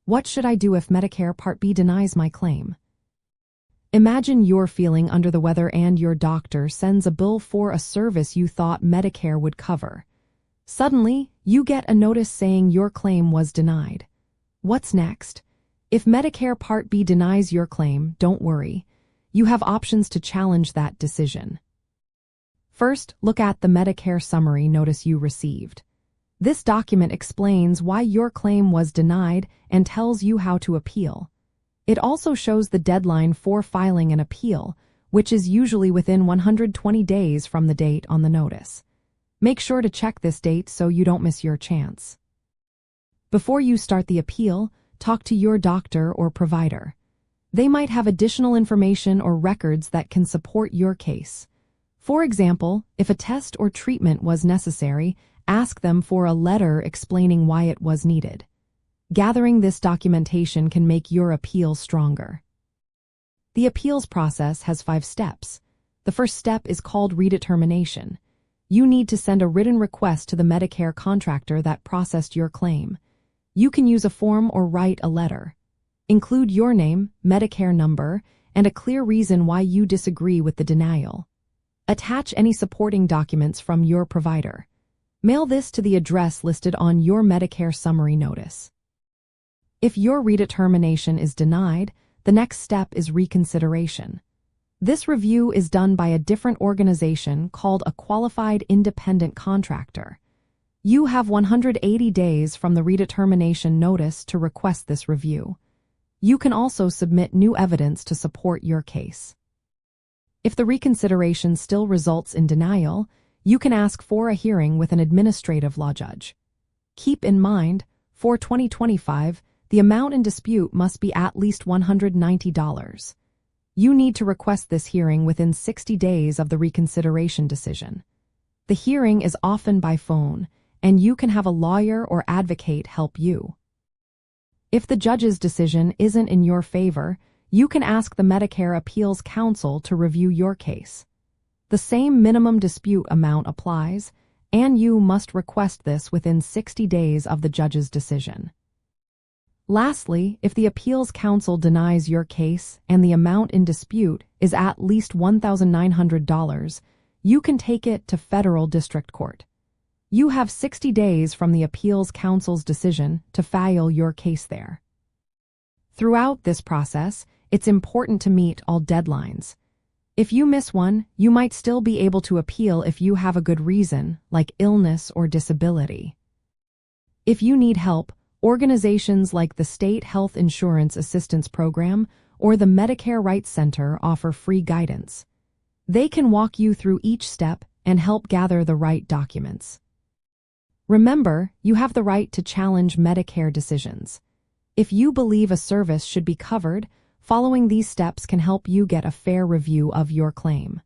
What should I do if Medicare Part B denies my claim? Imagine you're feeling under the weather and your doctor sends a bill for a service you thought Medicare would cover. Suddenly, you get a notice saying your claim was denied. What's next? If Medicare Part B denies your claim, don't worry. You have options to challenge that decision. First, look at the Medicare Summary Notice you received. This document explains why your claim was denied and tells you how to appeal. It also shows the deadline for filing an appeal, which is usually within 120 days from the date on the notice. Make sure to check this date so you don't miss your chance. Before you start the appeal, talk to your doctor or provider. They might have additional information or records that can support your case. For example, if a test or treatment was necessary, ask them for a letter explaining why it was needed. Gathering this documentation can make your appeal stronger. The appeals process has 5 steps. The first step is called redetermination. You need to send a written request to the Medicare contractor that processed your claim. You can use a form or write a letter. Include your name, Medicare number, and a clear reason why you disagree with the denial. Attach any supporting documents from your provider. Mail this to the address listed on your Medicare Summary Notice. If your redetermination is denied, the next step is reconsideration. This review is done by a different organization called a qualified independent contractor. You have 180 days from the redetermination notice to request this review. You can also submit new evidence to support your case. If the reconsideration still results in denial, you can ask for a hearing with an administrative law judge. Keep in mind, for 2025, the amount in dispute must be at least $190. You need to request this hearing within 60 days of the reconsideration decision. The hearing is often by phone, and you can have a lawyer or advocate help you. If the judge's decision isn't in your favor, you can ask the Medicare Appeals Council to review your case. The same minimum dispute amount applies, and you must request this within 60 days of the judge's decision. Lastly, if the Appeals Council denies your case and the amount in dispute is at least $1,900, you can take it to federal district court. You have 60 days from the Appeals Council's decision to file your case there. Throughout this process, it's important to meet all deadlines. If you miss one, you might still be able to appeal if you have a good reason, like illness or disability. If you need help, organizations like the State Health Insurance Assistance Program or the Medicare Rights Center offer free guidance. They can walk you through each step and help gather the right documents. Remember, you have the right to challenge Medicare decisions. If you believe a service should be covered, following these steps can help you get a fair review of your claim.